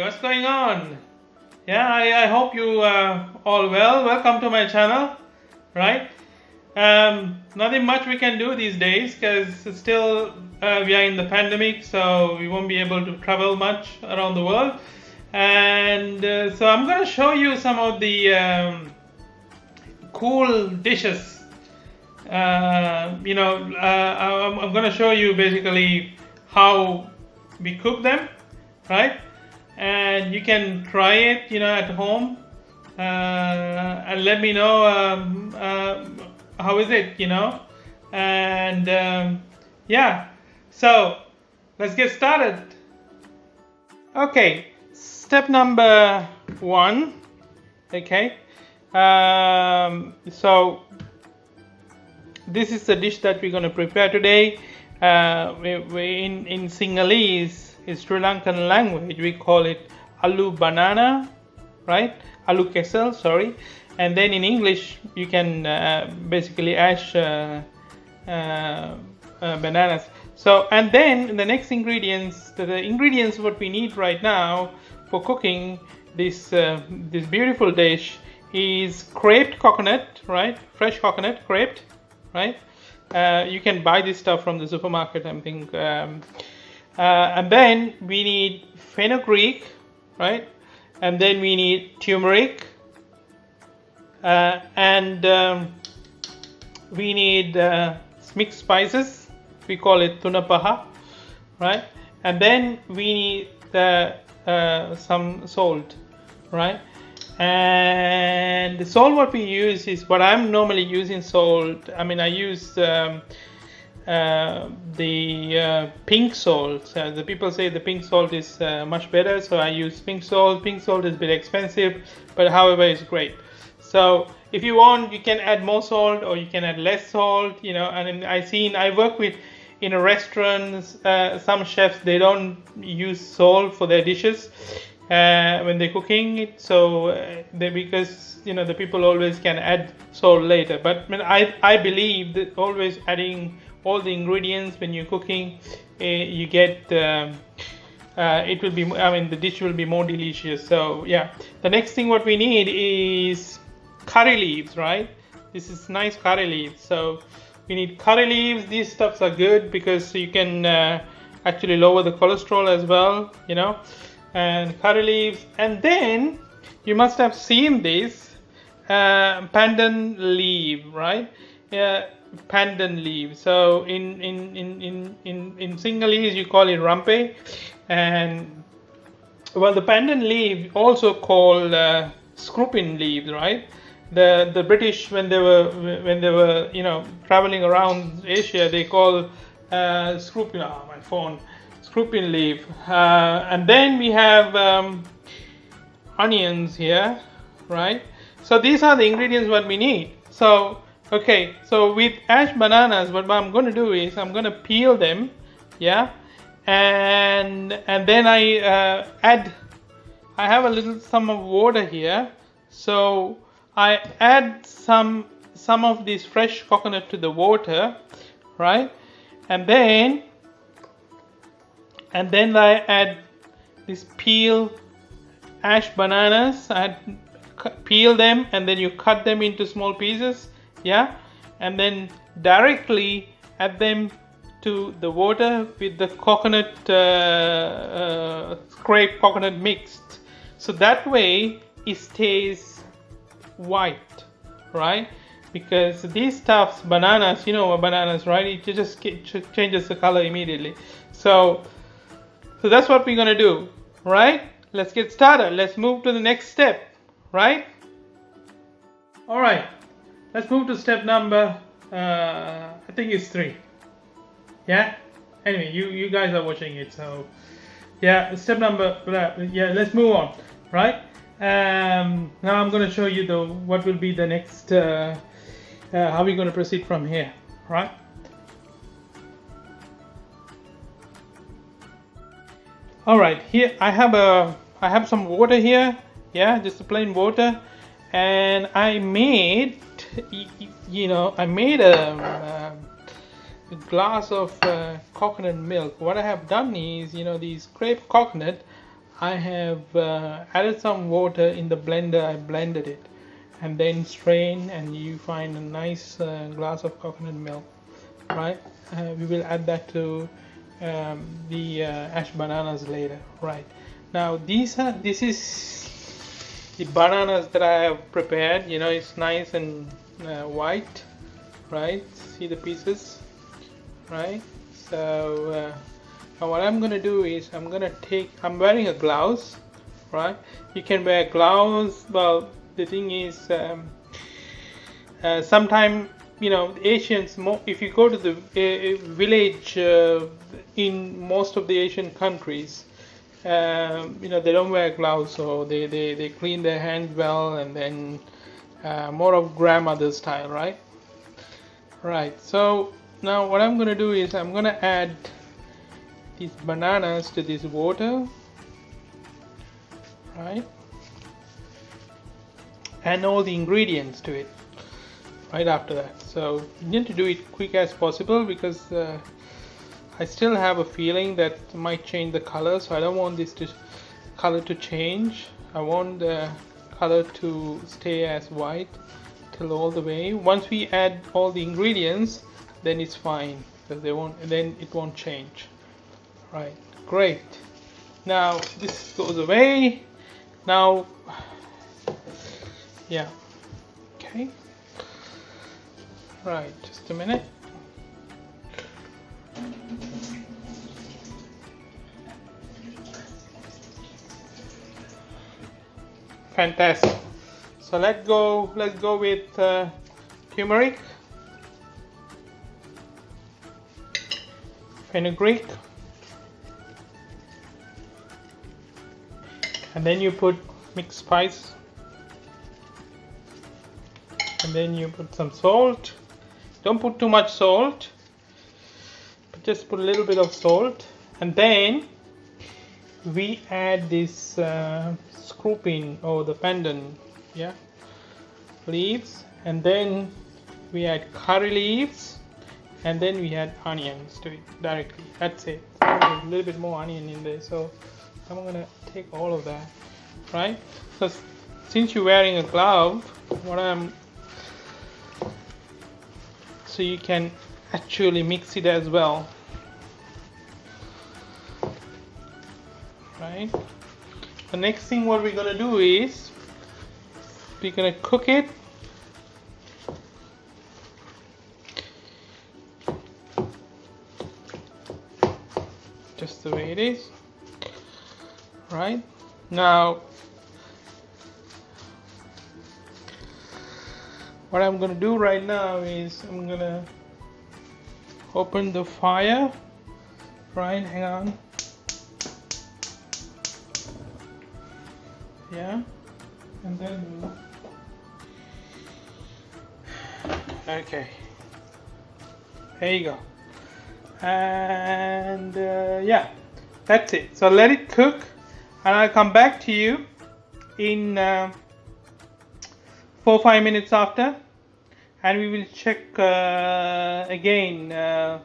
what's going on? Yeah, I hope you are all well. Welcome to my channel, right? Nothing much we can do these days because still we are in the pandemic, so we won't be able to travel much around the world. And so I'm going to show you some of the cool dishes. I'm going to show you basically how we cook them, right? And you can try it, at home, and let me know how is it, and yeah. So let's get started. Okay, step number 1. Okay, so this is the dish that we're going to prepare today. In Sinhalese, in Sri Lankan language, we call it aloo banana, right? Aloo kesal, sorry. And then in English, you can basically ash bananas. So, and then the next ingredients, the ingredients what we need right now for cooking this beautiful dish is creped coconut, right? Fresh coconut, creped, right? You can buy this stuff from the supermarket, I think. And then we need fenugreek, right? And then we need turmeric, and we need mixed spices. We call it tunapaha, right? And then we need some salt, right? And the salt what we use is what I'm normally using salt. I mean, I use the pink salt. The people say the pink salt is much better, so I use pink salt. Pink salt is a bit expensive, but however, it's great. So if you want, you can add more salt or you can add less salt. And I work with in a restaurants. Some chefs, they don't use salt for their dishes when they're cooking it, so because the people always can add salt later. But I believe that always adding all the ingredients when you're cooking, you get it will be, the dish will be more delicious. So yeah, the next thing what we need is curry leaves, right? This is nice curry leaves. So we need curry leaves. These stuffs are good because you can actually lower the cholesterol as well, and curry leaves. And then you must have seen this pandan leaf, right? Pandan leaves. So in Sinhalese you call it rampe, and well, the pandan leaf also called scrupin leaves, right? The British, when they were traveling around Asia, they call scrupin. My phone. Scrupin leaf. And then we have onions here, right? So these are the ingredients what we need. So okay, so with ash bananas, what I'm going to do is I'm going to peel them, yeah, and then I have a little some of water here, so I add some of this fresh coconut to the water, right? And then I add this peeled ash bananas. I peel them and then you cut them into small pieces, yeah, and then directly add them to the water with the coconut scraped coconut mixed, so that way it stays white, right? Because these stuffs, bananas, bananas, right? It just changes the color immediately. So that's what we're gonna do, right? Let's get started. Let's move to the next step, right? All right, let's move to step number I think it's 3. Yeah, anyway, you guys are watching it, so yeah, step number, yeah, let's move on, right? Now I'm going to show you what will be the next how we're going to proceed from here, right? All right, here I have some water here, yeah, just a plain water, and I made a glass of coconut milk. What I have done is, these scraped coconut, I have added some water in the blender. I blended it and then strain, and you find a nice glass of coconut milk, right? We will add that to the ash bananas later, right? Now this is the bananas that I have prepared. You know, it's nice and white, right? See the pieces, right? So now what I'm gonna do is I'm wearing a gloves, right? You can wear gloves. Well, the thing is, sometime, you know, Asians, if you go to the village in most of the Asian countries, you know, they don't wear gloves, so they clean their hands well, and then more of grandmother style, right? Right. So now what I'm gonna do is I'm gonna add these bananas to this water, right? And all the ingredients to it right after that. So you need to do it quick as possible, because I still have a feeling that it might change the color, so I don't want this color to change. I want the color to stay as white till all the way. Once we add all the ingredients, then it's fine, because then it won't change. Right, great. Now this goes away. Now, yeah, okay. Right, just a minute. Fantastic. So let's go with turmeric, fenugreek, and then you put mixed spice, and then you put some salt. Don't put too much salt, but just put a little bit of salt, and then we add this scrupin or the pandan, yeah, leaves, and then we add curry leaves, and then we add onions to it directly. That's it. There's a little bit more onion in there, so I'm gonna take all of that, right? So since you're wearing a glove, so you can actually mix it as well, right? The next thing what we're gonna do is we're gonna cook it. Just the way it is. Right? Now what I'm gonna do right now is I'm gonna open the fire. Right, hang on. Yeah, and then okay, there you go. And yeah, that's it. So let it cook, and I'll come back to you in 4-5 minutes after, and we will check again the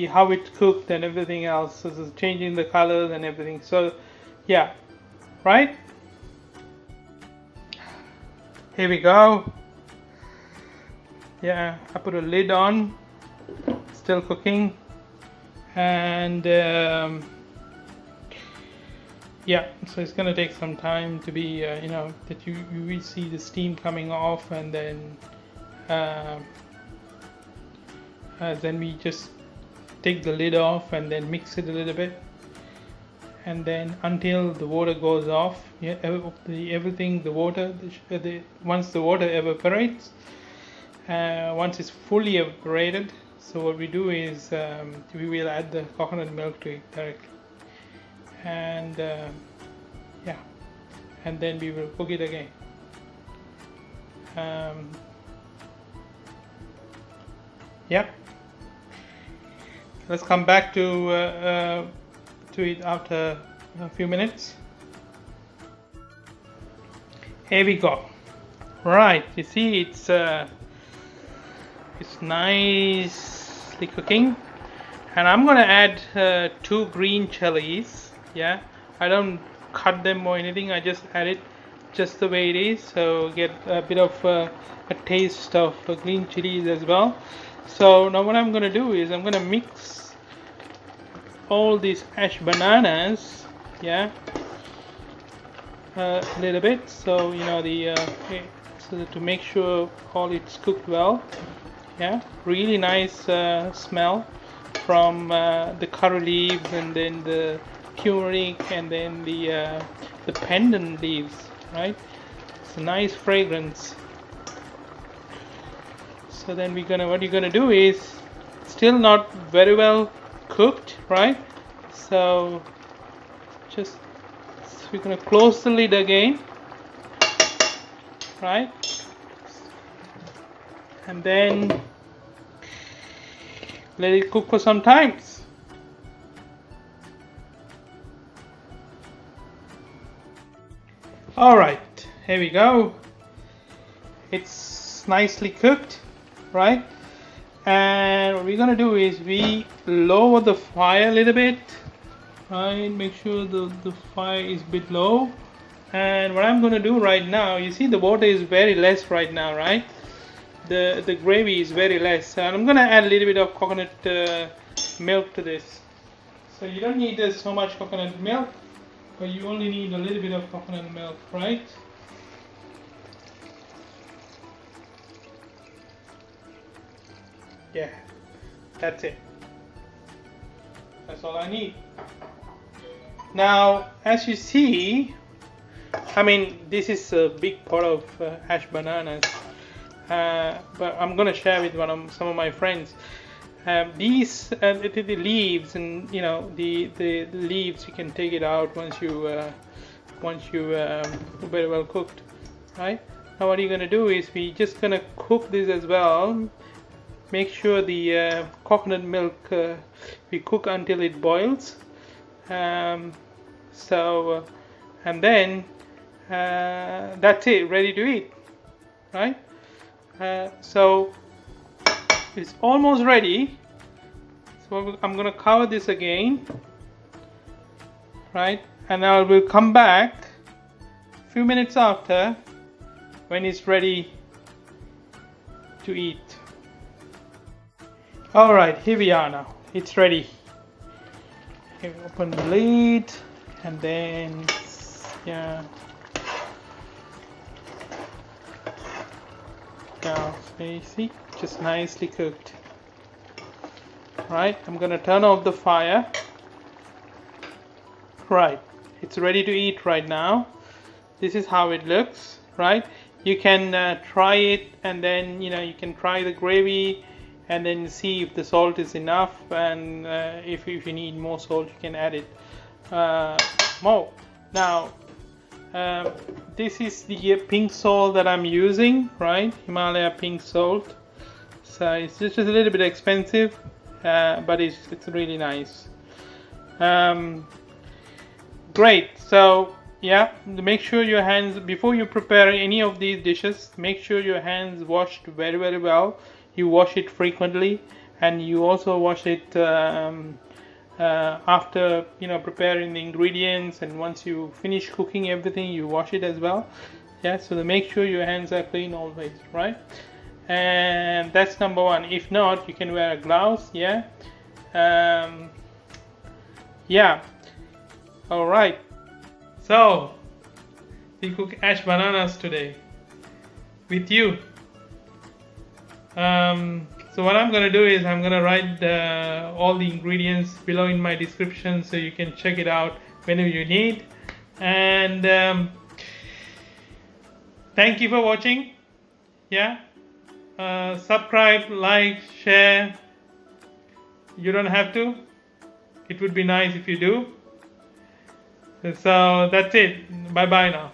how it cooked and everything else. So it's changing the colors and everything. So yeah, right, here we go. Yeah, I put a lid on, still cooking, and yeah, so it's gonna take some time to be you know, that you will see the steam coming off, and then we just take the lid off and then mix it a little bit, and then until the water goes off. Yeah, once the water evaporates, once it's fully evaporated, so what we do is we will add the coconut milk to it directly, and yeah, and then we will cook it again. Yeah, let's come back to it after a few minutes. Here we go. Right, you see it's nicely cooking, and I'm gonna add 2 green chilies. Yeah, I don't cut them or anything. I just add it just the way it is, so get a bit of a taste of green chilies as well. So now what I'm gonna do is I'm gonna mix all these ash bananas, yeah, a little bit, so you know so that to make sure all it's cooked well. Yeah, really nice smell from the curry leaves, and then the turmeric, and then the pandan leaves, right? It's a nice fragrance. So then what you're gonna do is still not very well cooked, right? So we're gonna close the lid again, right? And then let it cook for some time. Alright, here we go. It's nicely cooked, right? And what we're gonna do is we lower the fire a little bit, right? Make sure the fire is a bit low. And what I'm gonna do right now, you see the water is very less right now, right? The gravy is very less, and I'm gonna add a little bit of coconut milk to this. So you don't need so much coconut milk, but you only need a little bit of coconut milk, right? Yeah, that's it. That's all I need. Now, as you see, I mean, this is a big pot of ash bananas. But I'm gonna share with some of my friends. These the leaves, and you know the leaves, you can take it out once you very well cooked, right? Now what you're gonna do is we just gonna cook this as well. Make sure the coconut milk we cook until it boils. And then that's it, ready to eat, right? So it's almost ready. So I'm gonna cover this again, right? And I will come back a few minutes after when it's ready to eat. Alright, here we are now. It's ready. Okay, open the lid, and then yeah. Now, see, just nicely cooked. Right, I'm gonna turn off the fire. Right, it's ready to eat right now. This is how it looks, right? You can try it, and then you can try the gravy, and then see if the salt is enough, and if you need more salt, you can add it more. Now, this is the pink salt that I'm using, right? Himalaya pink salt. So it's just a little bit expensive, but it's really nice. Great. So yeah, make sure your hands, before you prepare any of these dishes, make sure your hands washed very well. You wash it frequently, and you also wash it after preparing the ingredients, and once you finish cooking everything, you wash it as well. Yeah, so make sure your hands are clean always, right? And that's number one. If not, you can wear gloves. Yeah. Yeah. All right. So we cook ash bananas today with you. So what I'm gonna do is I'm gonna write all the ingredients below in my description, so you can check it out whenever you need. And thank you for watching. Yeah, subscribe, like, share. You don't have to. It would be nice if you do. So that's it. Bye bye now.